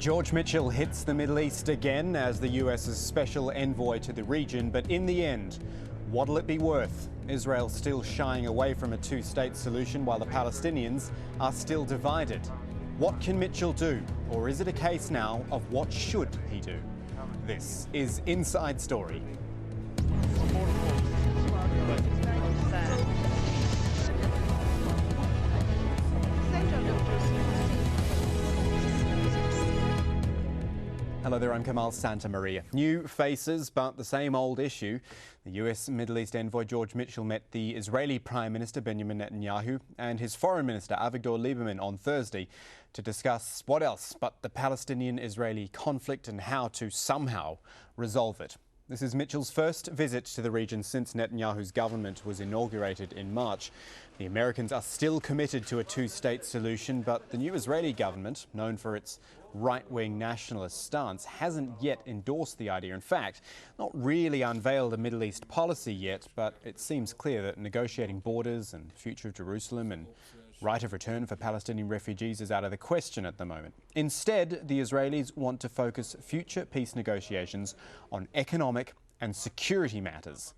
George Mitchell hits the Middle East again as the US's special envoy to the region, but in the end, what'll it be worth? Israel still shying away from a two-state solution while the Palestinians are still divided. What can Mitchell do? Or is it a case now of what should he do? This is Inside Story. Hello there, I'm Kamal Santamaria. New faces, but the same old issue. The US Middle East envoy George Mitchell met the Israeli Prime Minister Benyamin Netanyahu and his Foreign Minister Avigdor Lieberman on Thursday to discuss what else but the Palestinian-Israeli conflict and how to somehow resolve it. This is Mitchell's first visit to the region since Netanyahu's government was inaugurated in March. The Americans are still committed to a two-state solution, but the new Israeli government, known for its right-wing nationalist stance, hasn't yet endorsed the idea. In fact, not really unveiled a Middle East policy yet, but it seems clear that negotiating borders and future of Jerusalem and right of return for Palestinian refugees is out of the question at the moment. Instead, the Israelis want to focus future peace negotiations on economic and security matters.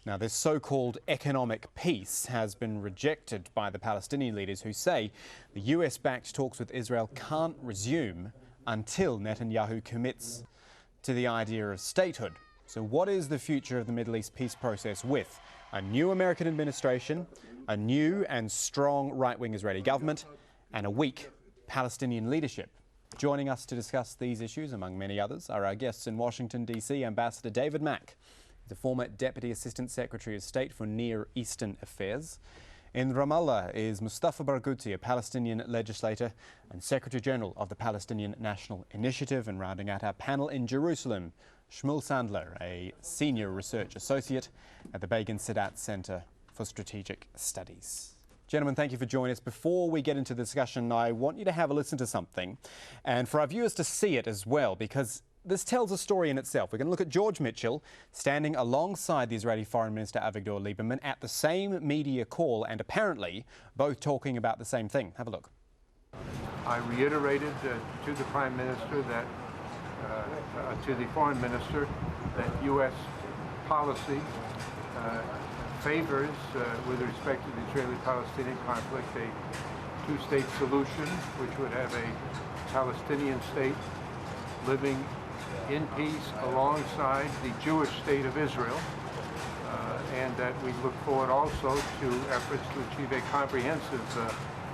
Now, this so-called economic peace has been rejected by the Palestinian leaders who say the US-backed talks with Israel can't resume until Netanyahu commits to the idea of statehood. So what is the future of the Middle East peace process with a new American administration, a new and strong right-wing Israeli government, and a weak Palestinian leadership? Joining us to discuss these issues, among many others, are our guests in Washington, D.C., Ambassador David Mack, the former Deputy Assistant Secretary of State for Near Eastern Affairs. In Ramallah is Mustafa Barghouti, a Palestinian legislator and Secretary General of the Palestinian National Initiative. And rounding out our panel in Jerusalem, Shmuel Sandler, a Senior Research Associate at the Begin Sadat Center for Strategic Studies. Gentlemen, thank you for joining us. Before we get into the discussion, I want you to have a listen to something and for our viewers to see it as well, because this tells a story in itself. We're going to look at George Mitchell standing alongside the Israeli Foreign Minister Avigdor Lieberman at the same media call and apparently both talking about the same thing. Have a look. I reiterated to the Prime Minister that, to the Foreign Minister, that U.S. policy favors, with respect to the Israeli-Palestinian conflict, a two-state solution, which would have a Palestinian state living in peace alongside the Jewish state of Israel, and that we look forward also to efforts to achieve a comprehensive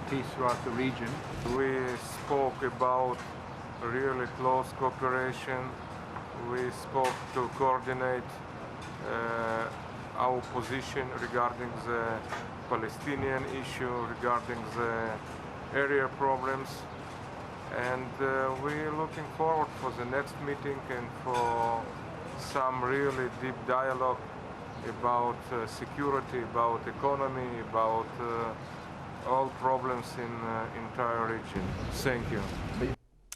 peace throughout the region. We spoke about really close cooperation. We spoke to coordinate our position regarding the Palestinian issue, regarding the area problems. And we're looking forward for the next meeting and for some really deep dialogue about security, about economy, about all problems in the entire region. Thank you.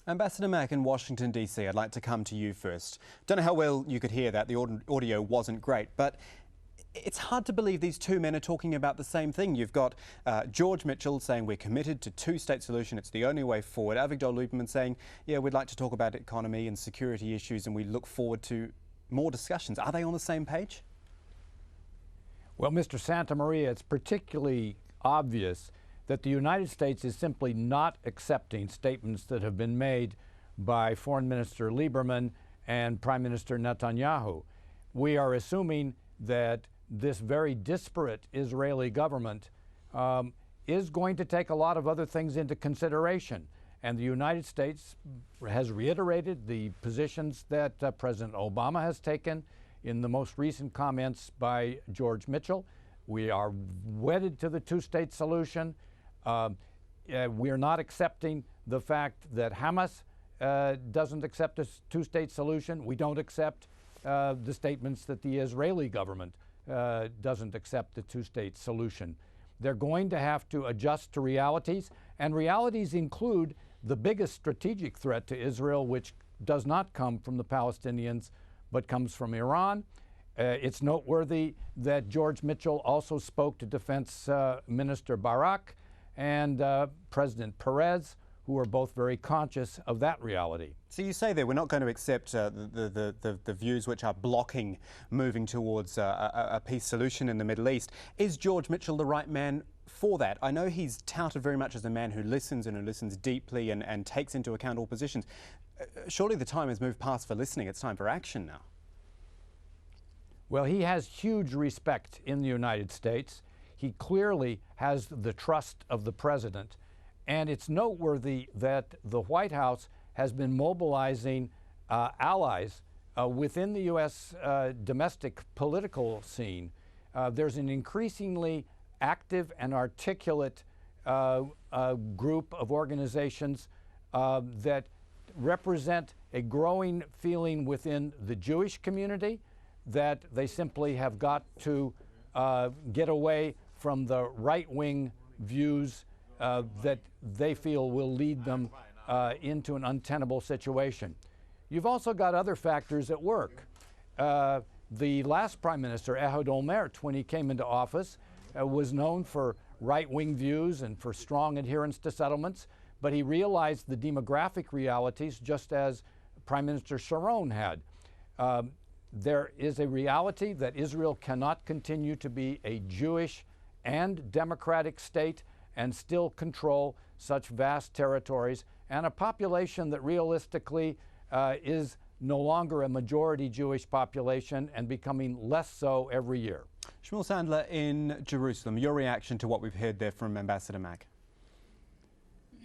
Ambassador Mack in Washington, D.C., I'd like to come to you first. Don't know how well you could hear that. The audio wasn't great, but it's hard to believe these two men are talking about the same thing. You've got George Mitchell saying we're committed to two-state solution, it's the only way forward. Avigdor Lieberman saying, yeah, we'd like to talk about economy and security issues and we look forward to more discussions. Are they on the same page? Well, Mr. Santamaria, it's particularly obvious that the United States is simply not accepting statements that have been made by Foreign Minister Lieberman and Prime Minister Netanyahu. We are assuming that this very disparate Israeli government is going to take a lot of other things into consideration. And the United States has reiterated the positions that President Obama has taken in the most recent comments by George Mitchell. We are wedded to the two-state solution. We are not accepting the fact that Hamas doesn't accept a two-state solution. We don't accept the statements that the Israeli government doesn't accept the two-state solution. They're going to have to adjust to realities, and realities include the biggest strategic threat to Israel, which does not come from the Palestinians, but comes from Iran. It's noteworthy that George Mitchell also spoke to Defense Minister Barak and President Perez, who are both very conscious of that reality. So you say there we're not going to accept the views which are blocking moving towards a peace solution in the Middle East. Is George Mitchell the right man for that? I know he's touted very much as a man who listens and who listens deeply and takes into account all positions. Surely the time has moved past for listening. It's time for action now. Well, he has huge respect in the United States. He clearly has the trust of the president. And it's noteworthy that the White House has been mobilizing allies within the U.S. Domestic political scene. There's an increasingly active and articulate group of organizations that represent a growing feeling within the Jewish community that they simply have got to get away from the right-wing views that they feel will lead them into an untenable situation. You've also got other factors at work. The last Prime Minister, Ehud Olmert, when he came into office, was known for right-wing views and for strong adherence to settlements, but he realized the demographic realities just as Prime Minister Sharon had. There is a reality that Israel cannot continue to be a Jewish and democratic state and still control such vast territories and a population that realistically is no longer a majority Jewish population and becoming less so every year. Shmuel Sandler in Jerusalem, your reaction to what we've heard there from Ambassador Mack?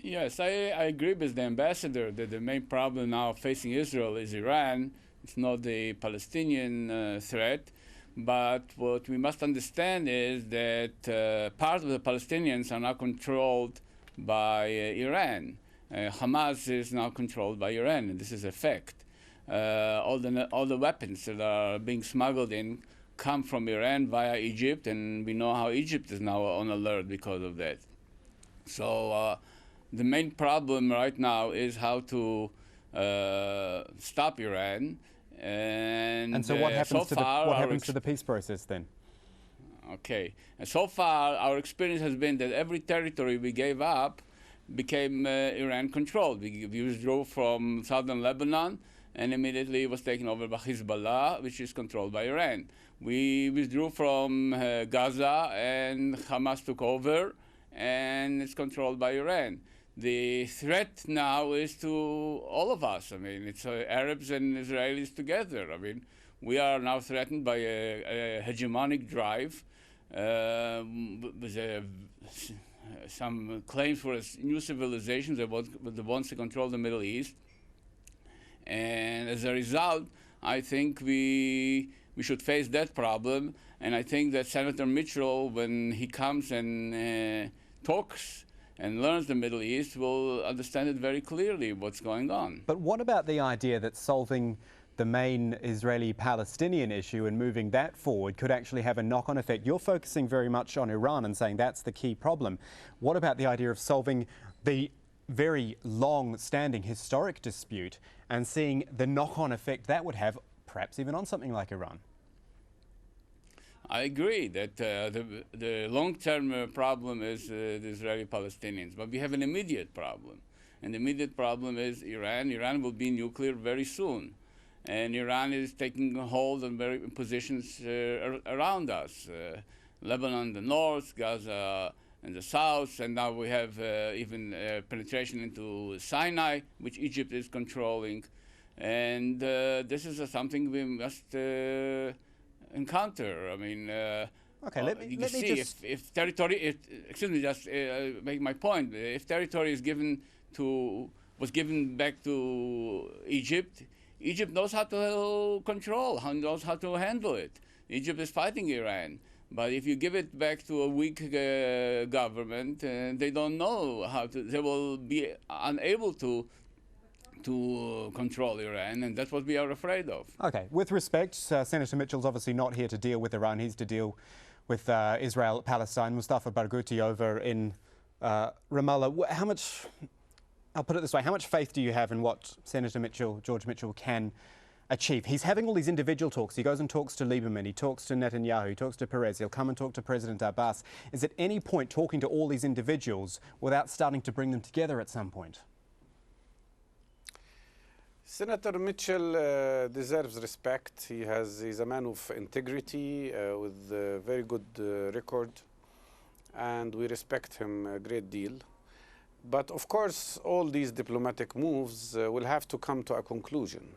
Yes, I agree with the ambassador that the main problem now facing Israel is Iran. It's not the Palestinian threat. But what we must understand is that part of the Palestinians are now controlled by Iran. Hamas is now controlled by Iran, and this is a fact. All the weapons that are being smuggled in come from Iran via Egypt, and we know how Egypt is now on alert because of that. So the main problem right now is how to stop Iran. And so what happens to the peace process then? Okay. And so far, our experience has been that every territory we gave up became Iran-controlled. We withdrew from southern Lebanon, and immediately it was taken over by Hezbollah, which is controlled by Iran. We withdrew from Gaza, and Hamas took over, and it's controlled by Iran. The threat now is to all of us. I mean, it's Arabs and Israelis together. I mean, we are now threatened by a hegemonic drive with some claims for a new civilization that wants to control the Middle East. And as a result, I think we should face that problem. And I think that Senator Mitchell, when he comes and talks and learns the Middle East, will understand it very clearly what's going on. But what about the idea that solving the main Israeli-Palestinian issue and moving that forward could actually have a knock-on effect? You're focusing very much on Iran and saying that's the key problem. What about the idea of solving the very long-standing historic dispute and seeing the knock-on effect that would have, perhaps even on something like Iran? I agree that the long-term problem is the Israeli-Palestinians, but we have an immediate problem. And the immediate problem is Iran. Iran will be nuclear very soon. And Iran is taking hold on very positions around us. Lebanon in the north, Gaza in the south, and now we have even penetration into Sinai, which Egypt is controlling. And this is something we must encounter. I mean, okay, let me see just... if territory, excuse me, just make my point. If territory is was given back to Egypt, Egypt knows how to control, knows how to handle it. Egypt is fighting Iran. But if you give it back to a weak government, they don't know how to, they will be unable to control Iran, and that's what we are afraid of. Okay, with respect, Senator Mitchell's obviously not here to deal with Iran. He's to deal with Israel-Palestine. Mustafa Barghouti over in Ramallah. How much, I'll put it this way, how much faith do you have in what Senator Mitchell, George Mitchell, can achieve? He's having all these individual talks. He goes and talks to Lieberman, he talks to Netanyahu, he talks to Perez, he'll come and talk to President Abbas. Is at any point talking to all these individuals without starting to bring them together at some point? Senator Mitchell deserves respect. He's a man of integrity with a very good record, and we respect him a great deal. But of course, all these diplomatic moves will have to come to a conclusion.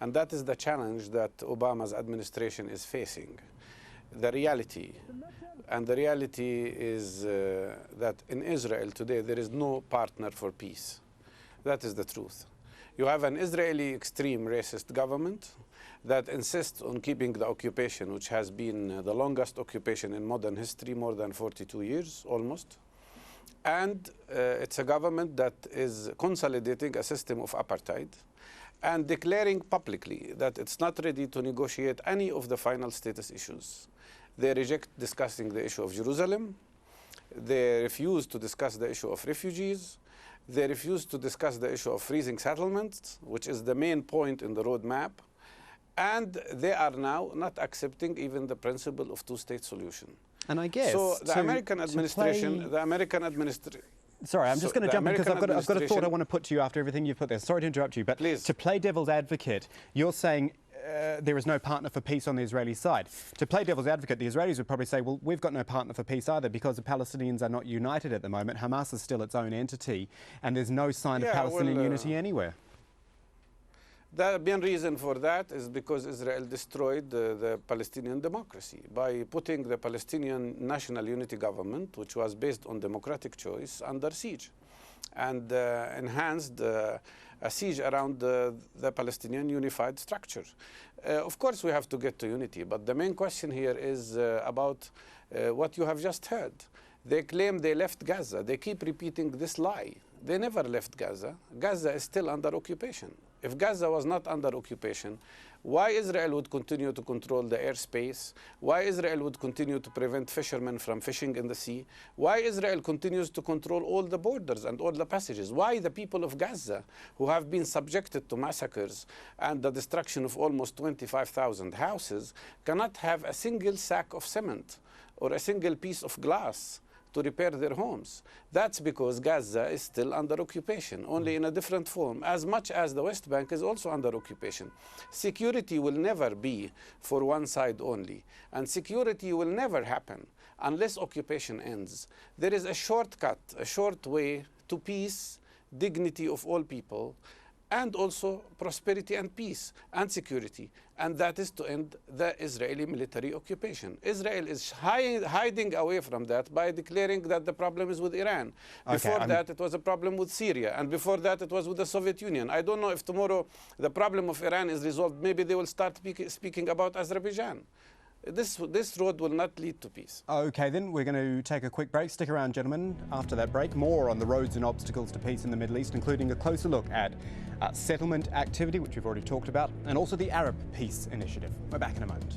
And that is the challenge that Obama's administration is facing. The reality. And the reality is that in Israel today, there is no partner for peace. That is the truth. You have an Israeli extreme racist government that insists on keeping the occupation, which has been the longest occupation in modern history, more than 42 years almost. And it's a government that is consolidating a system of apartheid and declaring publicly that it's not ready to negotiate any of the final status issues. They reject discussing the issue of Jerusalem. They refuse to discuss the issue of refugees. They refuse to discuss the issue of freezing settlements, which is the main point in the roadmap. And they are now not accepting even the principle of two-state solution. And I guess so the American administration, Sorry, I'm just going to jump in because I've got a thought I want to put to you after everything you've put there. Sorry to interrupt you, but please. To play devil's advocate, you're saying there is no partner for peace on the Israeli side. To play devil's advocate, the Israelis would probably say, well, we've got no partner for peace either because the Palestinians are not united at the moment. Hamas is still its own entity, and there's no sign of Palestinian unity anywhere. The main reason for that is because Israel destroyed the Palestinian democracy by putting the Palestinian National Unity Government, which was based on democratic choice, under siege, and enhanced a siege around the Palestinian unified structure. Of course, we have to get to unity, but the main question here is about what you have just heard. They claim they left Gaza. They keep repeating this lie. They never left Gaza. Gaza is still under occupation. If Gaza was not under occupation, why Israel would continue to control the airspace? Why Israel would continue to prevent fishermen from fishing in the sea? Why Israel continues to control all the borders and all the passages? Why the people of Gaza, who have been subjected to massacres and the destruction of almost 25,000 houses, cannot have a single sack of cement or a single piece of glass to repair their homes? That's because Gaza is still under occupation, only in a different form, as much as the West Bank is also under occupation. Security will never be for one side only, and security will never happen unless occupation ends. There is a shortcut, a short way to peace, dignity of all people, and also prosperity and peace and security, and that is to end the Israeli military occupation. Israel is hiding away from that by declaring that the problem is with Iran. Before that, it was a problem with Syria, and before that, it was with the Soviet Union. I don't know if tomorrow the problem of Iran is resolved. Maybe they will start speaking about Azerbaijan. This road will not lead to peace. OK, then we're going to take a quick break. Stick around, gentlemen. After that break, more on the roads and obstacles to peace in the Middle East, including a closer look at settlement activity, which we've already talked about, and also the Arab Peace Initiative. We're back in a moment.